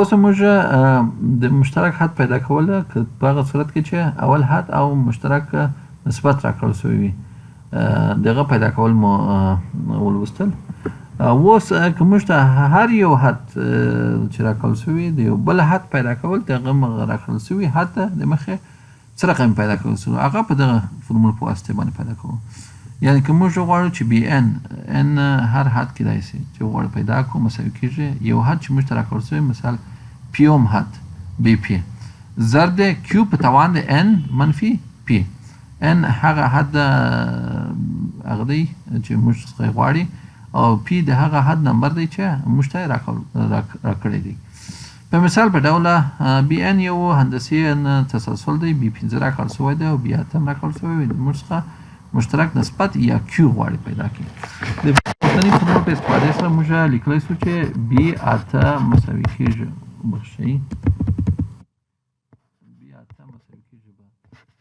اوس موږ د مشترک حد پیدا کول که په هغه صورت کې چې اول حد او مشترک نسبت راکړل شوی وي دغه پیدا کول مو ولوستل. اوس که موږ ته هر یو حد چې راکړل شوی د یو بل حد پیدا کول دغه راکړل شوي حد ته د مخې څه رقم پیدا کول شوی هغه په دغه فرمول په واسطه باندې پیدا کوو. یعنی که موږ غواړو چې بي ان هر حد کېدای شي چې غواړو پیدا کړو مساوي کېږي یو حد چې موږ ته راکړل شوی مثال پي اوم حد بي پي ضرب د کیو په توان د ان منفي پي ان هغه حد هغه دی چې موږ څخه غواړي او پی د هغه حد نمبر دی چې موږ ته راکړی دی. په مثال په ډول بي ان یو هندسي تسلسل دی بي 15 راکړل شوی دی او بي 8 راکړل شوی دی موږ څخه مشترک نسبت یا کیو غواړي پیدا کړي. د پورتني فرمول په استفاده سره موږ لیکلی شو چې بي 8 مساوي کېږي بخښئ بي 8 مساوي کېږي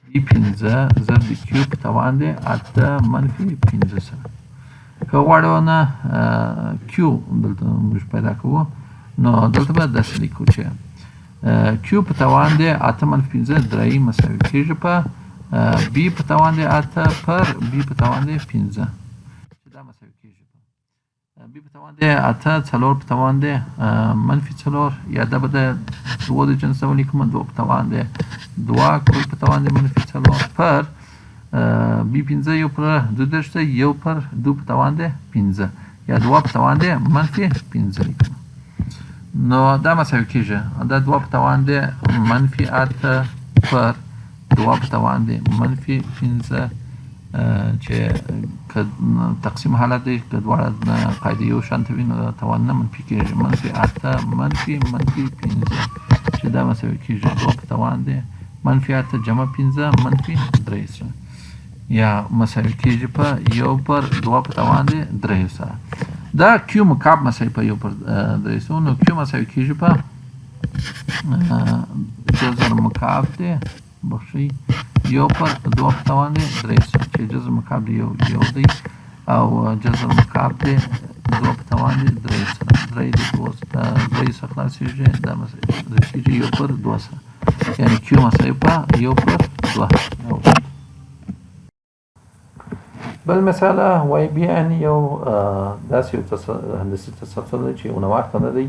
بي 15 ضرب د کیو په توان دی 8 منفي 15 سره. که غواړو نه کیو دلته موږ پیدا کوو نو دلته به داسې لیکو چې کیو په توان دی 8 منفي 15 درې مساوي کېږي په بي په توان دی 8 پر بي په توان دی 15 چې دا مساوي کېږي بي په توان دی 8 څلور په توان دی منفي څلور یا دا به د دوه د جنس ولیکم 2 په توان دی 2 کل په توان دی منفي څلور پر بي 15 یو پر 2 درشته یو پر 2 په توان دی 15 یا 2 په توان دی منفي 15 لیکم نو دا مساوي کېږي دا 2 په توان دی منفي 8 پر 2 په توان دی منفي 15 چې که تقسیم حالت دی که دواړه قاعدې یو شانته وي نو توان نه منفي کېږي منفي 8 منفي 15 چې دا مساوي کېږي 2 په توان دی منفي 8 جمع 15 منفي 3 یا مساوي کېږي په یو پر 2 په توان دی 3 سره. دا کیو مکعب مساوي په یو پر 3 نو کیو مساوي کېږي په جذر مکعب دی بخښئ یو پر 2 په توان دی 3 چې جذر مکعب دی یو دی او جذر مکعب دی 2 په توان دی 3 سره 3 د 2 څخه خلاصېږي دا رسېږي یو پر 2 سره یعنی کیو مساوي په یو پر 2. بل مثال وای بي ان یو داسې یو هندسي تسلسل دی چې یو نواخته نه دی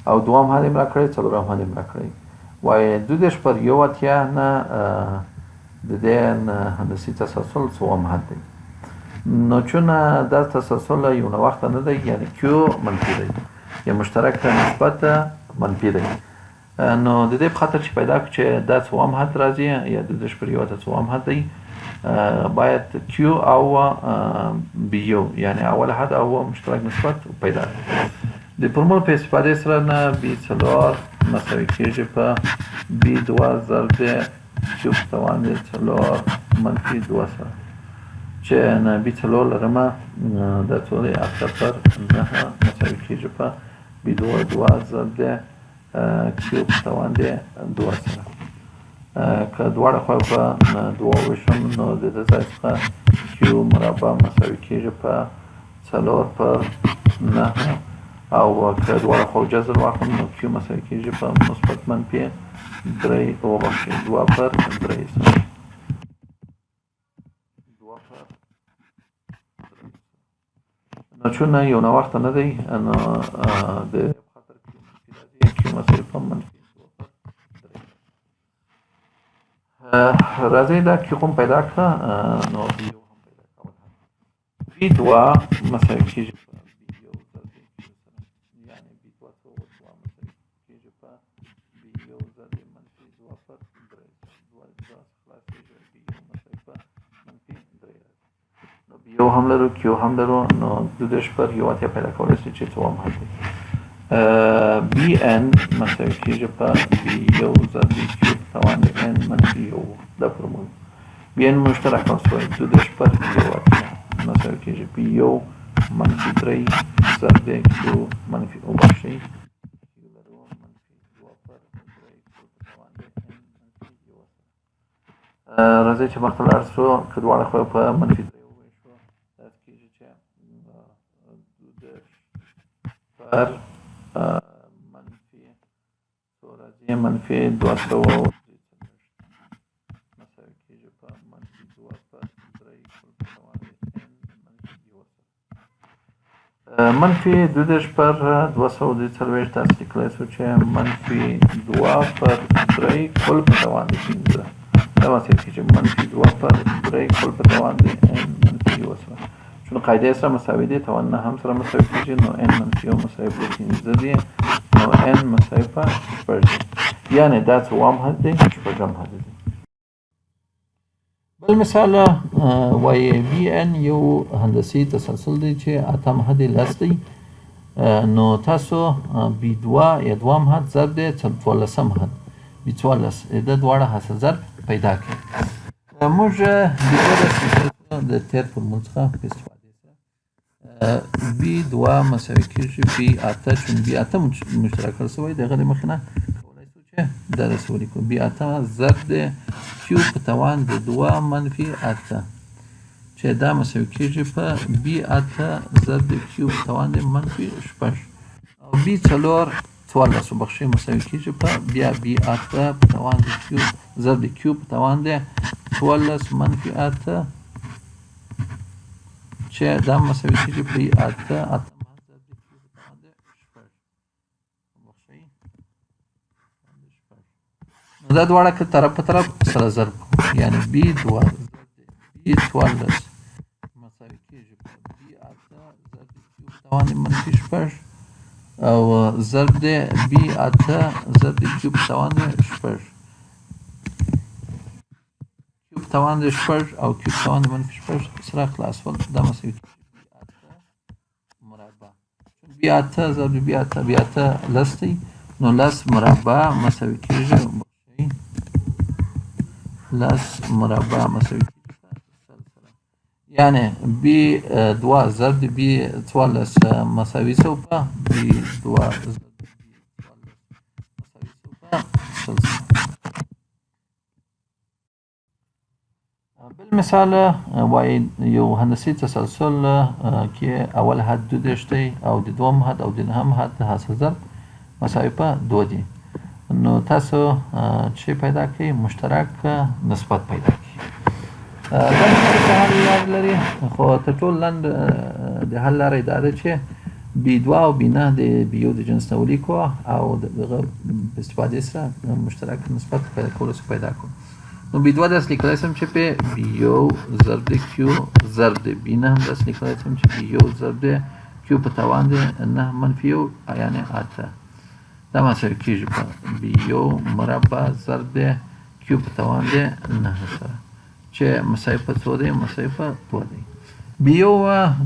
او دوم حد یې راکړی څلورم حد یې راکړی وای 2 پر 1 نه د دې هندسي تسلسل څوم حد دی نو چون دا تسلسل یو نواخته نه دی یعنی کیو منفي دی یا مشترک نسبت منفي دی نو د دې په خاطر چې پیدا کړو چې دا څوم حد راځي یا 2 پر 1 څوم حد دی باید کیو او بیو یعنی اول حد او مشترک نسبت پیدا د فرمول په استفاده سره نه بي 4 مساوي کېږي په بي 2 ضرب د کیو په توان دی 4 منفي 2 سره چې نه بي 4 لرمه دا ټول 8 پر 9 مساوي کېږي په بي 2 ضرب د کیو په توان دی 2 سره. که دواړه خوا په 2 وشم نو د دې ځای څخه کیو مربع مساوي کېږي په 4 پر 9 او که دواړه خوا جذر واخلم نو کیو مساوي کېږي په مثبت منفي 3 وبخښئ 2 پر 3 سره 2 پر 3 نو چون یو نواخته نه دی نو د خاطر کیو مساوي په منفي راځي دا کیو هم پیدا کړه نو بیو هم پیدا کول بي 2 مساوي کېږي په بیو ضرب کیو سره یعنی بي 2 مساوي کېږي په بیو ضرب منفي 2 پر 3 2 خلاصېږي بیو مساوي په منفي 3 نو بیو هم لرو کیو هم لرو نو 2 پر 1 پیدا کولی شي چې څوم حد دی بي ان مساوي کېږي په بیو ضرب کیو په توان دی ان منفي 1 دا فرمول بي ان مشترک شوی 2 پر 1 مساوي کېږي پي یو منفي 3 ضرب د کیو منفي وبخښئ کیو لرو منفي 2 پر 3 کیو په توان دی ان منفي 1 راځئ چې مخته لاړ شو که دواړه خوا په منفي 3 وویشو داسې کېږي چې 2 پر منفي منفي 200 مساوي کېږي په منفي 2 پر 3 کل په توان د n منفي 2 منفي 22 پر 243 تاسو لیکلی شو چې منفي 2 پر 3 کل په توان د 15 دا مساوي کېږي منفي 2 پر 3 کل په توان د n منفي 2 سره چون قاعده سره مساوي دي توان نه هم سره مساوي کېږي نو n منفي 1 مساوي په 15 دي نو n مساوي په 6 دي یعنی دا څوام حد دی شپږم حد دی بل مثال وایي بي ان یو هندسي تسلسل دی چې اتم حد لس دی نو تاسو بي 2 یا دوام حد ضرب دی 14 حد بي 14 د دواړه حاصل ضرب پیدا کړئ موږ د تیر فورمول څخه په استفاده بي 2 مساوي کېږي بي 8 چون بي 8 مشترک شوی دغه د مخ نه کولای شو چې دا رسو ولیکو بي 8 ضرب د کیو په توان د 2 منفي 8 چې دا مساوي کېږي په بي 8 ضرب د کیو په توان د منفي 6 او بي 4 14 بخښئ مساوي کېږي په بیا بي 8 په توان د کیو ضرب د کیو په توان د 14 منفي 8 چې دا مساوي کېږي په 8 اتم حد ضرب د کیو په توان د 6 بخښئ نو دا دواړه که طرف په طرف سره ضرب یعنی بي 2 ضرب بي 14 مساوي کېږي په بي 8 ضرب د کیو په توان د منفي 6 او ضرب د بي 8 ضرب د کیو په توان د 6 کیو په توان د 6 او کیو په توان د منفي 6 سره خلاصول دا مساوي کېږي بي 8 مربع بي 8 ضرب بي 8 بي 8 لس دی نو لس مربع مساوي کېږي لس مربع مساوي کېږي یعنی بي 2 ضرب د بي 14 مساوي سو په بي 2 ضرب د بي 14 مساوي سو په بل مثال وایي یو هندسي تسلسل کې اول حد 2 دی او د دوم حد او د نهم حد حاصل ضرب مساوي په 2 دي نو تاسو چې پیدا کړئ مشترک نسبت پیدا کړئ دا څه حل یاد لري خو تر ټولو لنډ د حل لارې دا ده چې بي 2 او بي 9 د بي یو د جنس نه ولیکو او دغه په استفادې سره مشترک نسبت پیدا کولو څخه پیدا کړو نو بي 2 داسې لیکلی شم چې په بي یو ضرب د کیو ضرب د بي 9 هم داسې لیکلی شم چې بي یو ضرب د کیو په توان د 9 منفي 1 یعنې 8 دا مساوي کېږي په بي یو مربع ضرب د کیو په توان د 9 سره چې مساوي په 2 دی مساوي په 2 دی بي یو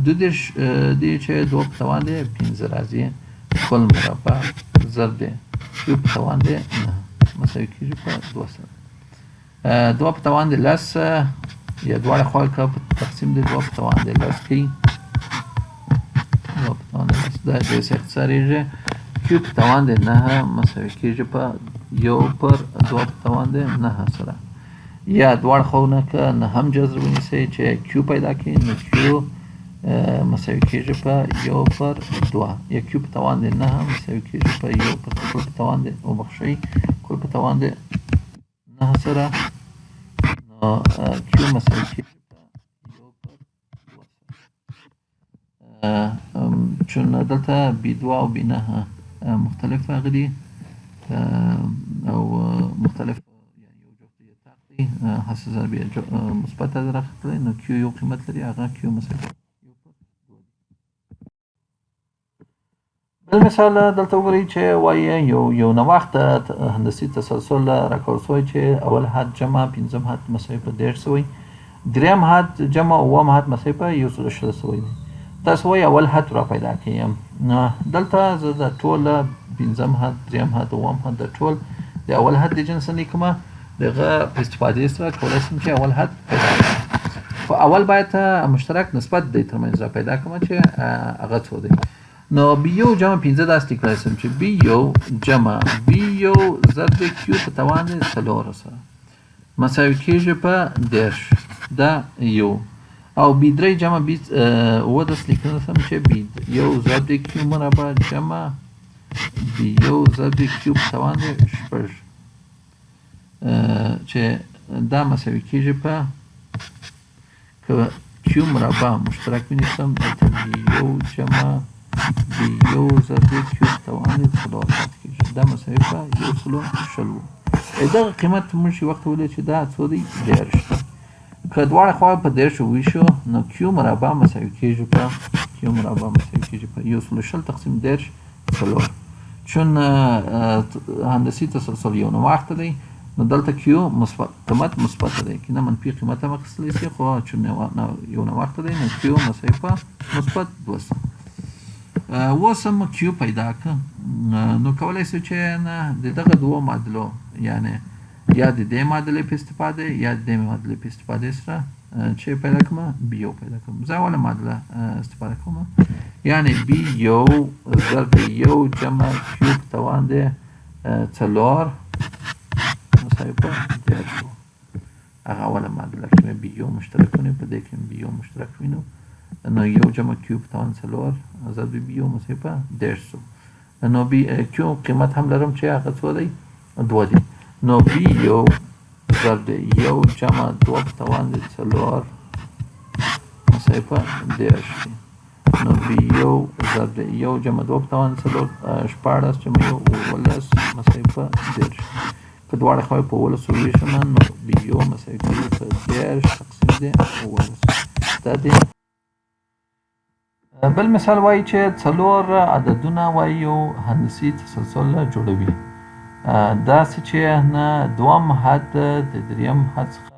2 دی چې 2 په توان د 15 راځي کل مربع ضرب د کیو په توان د 9 مساوي کېږي په 2 سره 2 په توان د 10 یا دواړه خواوې که په تقسیم د 2 په توان د 10 کوي 2 په توان د 10 دا ډېر اختصاریږي کیو په توان د 9 مساوي کېږي په 1 پر 2 په توان د 9 سره یا دواړه خواونه که نه هم جذر ونیسئ چې کیو پیدا کړي نو کیو مساوي کېږي په 1 پر 2 یا کیو په توان د 9 مساوي کېږي په 1 پر کل په توان د وبخښئ کل په توان د 9 سره نو کیو مساوي کېږي په 1 پر 2 سره چون دلته بي 2 او بي 9 مختلف راغلي او مختلف حاصل ضربي مثبت راغلی نو کیو یو قیمت لري هغه کیو مساوي بل مثال دلته وګورئ چې وایي یو نوښت هندسي تسلسل راکول شوی چې اول حد جمع پنځم حد مساوي په 10 شوی دریم حد جمع اووم حد مساوي په 1 شوی تاسو وایي اول حد را پیدا کړئ دلته زه د ټول پنځم حد دریم حد اووم حد د ټول د اول حد د جنس لیکم دغه په استفادې سره کولی شم چې اول حد پیدا کړم خو اول باید مشترک نسبت دی ترمنځ را پیدا کړم چې هغه څو دی نو بي یو جمع 15 داسې لیکلی شم چې بي یو جمع بي یو ضرب د کیو په توان د 4 سره مساوي کېږي په 10 دا یو او بي 3 جمع بي 9 داسې لیکلی شم چې بي یو ضرب د کیو مربع جمع بی یو ضرب کیو په توان دی 6 چې دا مساوي کېږي په که کیو مربع مشترک ونیسم دلته بی یو جمع بی یو ضرب کیو په توان دی 4 پاتې کېږي دا مساوي په 1/20 دغه قیمت موږ یو وخت ولیدل چې دا څو دی 10 که دواړه خواوې په 10 وویشو نو کیو مربع مساوي کېږي په 1/20 تقسیم 10 4 چون هندسي تسلسل یو نواخت دی نو دلته کیو قیمت مثبت دی که نه منفي قیمت هم اخیستلی شي خو چون یو نواخت دی نو کیو مساوي په مثبت 200 اوس هم کیو پیدا کړه نو کولی شو چې د دغه دوو معادلو یعنی یا د دې معادلې په استفاده یا د دې معادلې په استفاده سره چې پیدا کړم بی یو پیدا کړم زه اوله معادله استفاده کوم یعنی بی یو ضرب یو جمع کیو په توان دی 4 مساوي په 10 هغه اوله معادله کې بی یو مشترک ونیو په دې کې بی یو مشترک وینو نو یو جمع کیو په توان 4 ضرب بی یو مساوي په 10 نو بی کیو قیمت هم لرم چې هغه څو دی 2 دی نو بی یو ضرب یو جمع 2 په توان دی 4 مساوي په 10 نو بی یو ضرب یو جمع 2 په توان دی 4 14 جمع یو 19 مساوي په 10 که دواړه خواوې په 19 وویشم نو بی یو مساوي کېږي په 10 تقسیم دی 19 دا دی بل مثال وایي چې 4 عددونه وایي یو هندسي تسلسل جوړوي داسې چې نه دوم حد د دریم حد څخه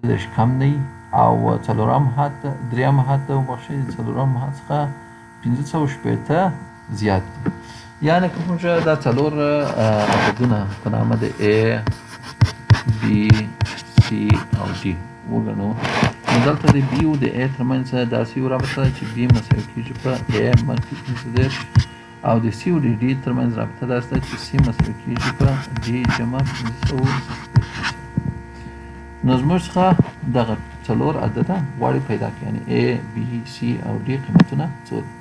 15 کم دی او څلورم حد دریم حد وبخښئ د څلورم حد څخه 580 زیات دی یعنی که موږ دا 4 عددونه په نامه د A B C او D وګڼو نو دلته د B او د A ترمنځ داسې یو رابطه ده چې B مساوي کېږي په A منفي 15 او د C او د D ترمنځ رابطه داسې ده چې C مساوي کېږي په D جمع 500 نو زموږ څخه دغه 4 عدده غواړي پیدا کړي یعنی A B C او D قیمتونه څو دي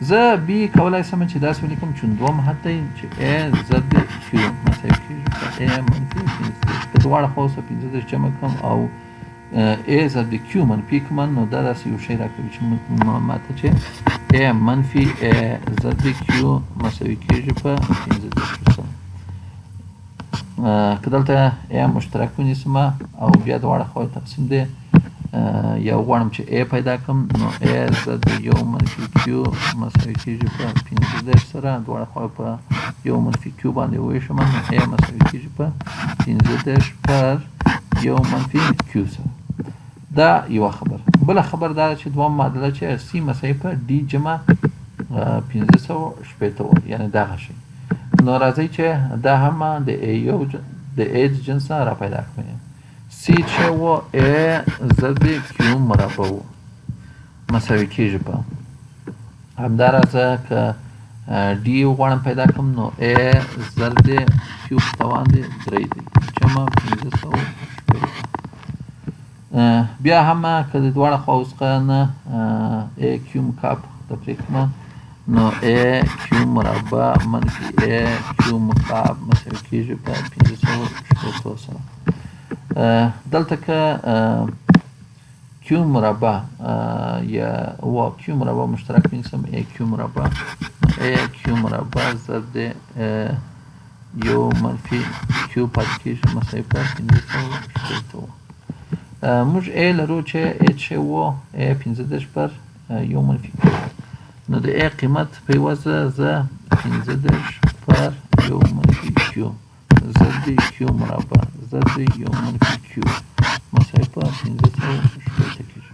زه B کولی شم چې داسې ولیکم چې دوم حد دی چې A ضرب Q مساوي کېږي په A منفي 15 که دواړه خواوې څخه 15 جمع کړم او A ضرب Q منفي کړم نو دا داسې یو شی راکوي چې ماته چې A منفي A ضرب Q مساوي کېږي په 15 که دلته A مشترک ونیسم او بیا دواړه خواوې تقسیم دی یا غواړم چې A پیدا کړم نو A ضرب یو منفي Q مساوي کېږي په 15 سره دواړه خواوې په یو منفي Q باندې وویشم نو A مساوي کېږي په 15 پر یو منفي Q سره دا یوه خبره بله خبره دا چې دوم معادله چې C مساوي په D جمع 1580 یعنی دغه شی نو راځئ چې دا هم د A د جنس نه را پیدا کړئ C چې و A ضرب Q مربع و مساوي کېږي په همداراز که D غواړم پیدا کړم نو A ضرب Q په توان دی 3 دی جمع 1580 بیا هم که د دواړه خواوو څخه نه A Q مکعب تفریق کړم نو A Q مربع منفي A Q مکعب مساوي کېږي په 1580 سره دلته که Q مربع یا Q مربع مشترک بنویسم A Q مربع A Q مربع ضرب یو منفي Q پاتې کېږي مساوي په 1580 موږ A لرو چې H و A 15 پر یو منفي Q نو د A قیمت په عوض زه 15 پر یو منفي Q ضرب Q مربع ضرب یو منفي Q مساوي په 1580 کېږي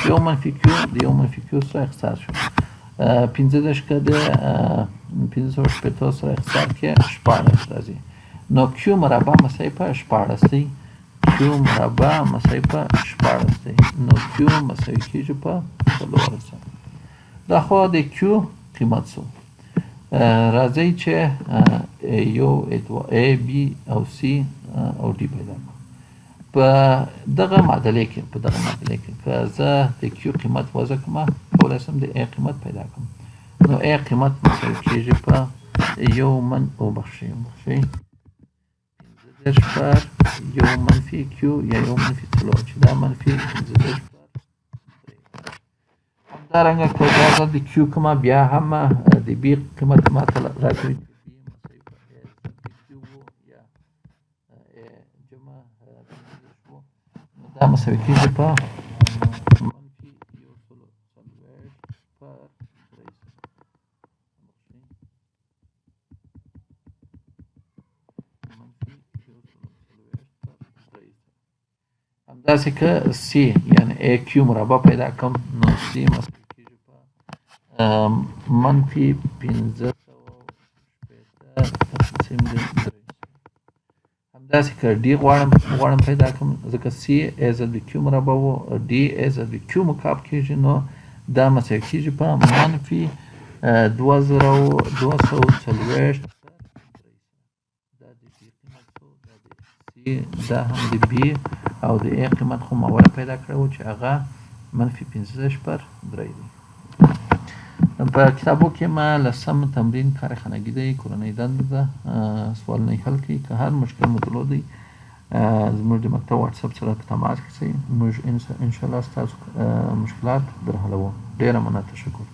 یو منفي Q د یو منفي Q سره اختصار شو 15 که د 1580 سره اختصار کې 14 راځي نو Q مربع مساوي په 14 دی Q مربع مساوي په 14 دی نو Q مساوي کېږي په 14 دا خو د Q قیمت سو راځئ چې یو A B او C او D پیدا کړو په دغه معادلې کې که زه د Q قیمت وضع کړم کولی شم د A قیمت پیدا کړم نو A قیمت مساوي کېږي په یو وبخښئ 15 پر یو منفي کیو یا یو منفي 4 چې دا منفي 15 پر همدارنګه که دا زه د کیو کومه بیا هم د بي قیمت ماته راکوي چې بي مساوي په کیو و یا جمع 15 و نو دا مساوي کېږي په منفي 140 پر 3 همداسې که سی یعنی ای کیو مربع پیدا کړم نو سی مساوي کېږي په منفي 15 تقسیم د 3 همداسې که ډي غواړم پیدا کړم ځکه سی ای زد د کیو مربع و ډي ای زد د کیو مکعب کېږي نو دا مساوي کېږي په منفي 2240 دا د بي قیمت شو دا د سی دا هم د بي او د ای قیمت خو ما اوله پیدا کړی و چې هغه منفي 15 پر 3 دی. په کتابو کې ما لسم تمرین کار خانگی دی کورنۍ دنده ده سوالونه یې حل کړئ که هر مشکل مو درلودی زموږ د مکتب واتساپ سره په تماس کې شئ موږ انشاءالله ستاسو مشکلات در حلوو. ډېره مننه تشکر.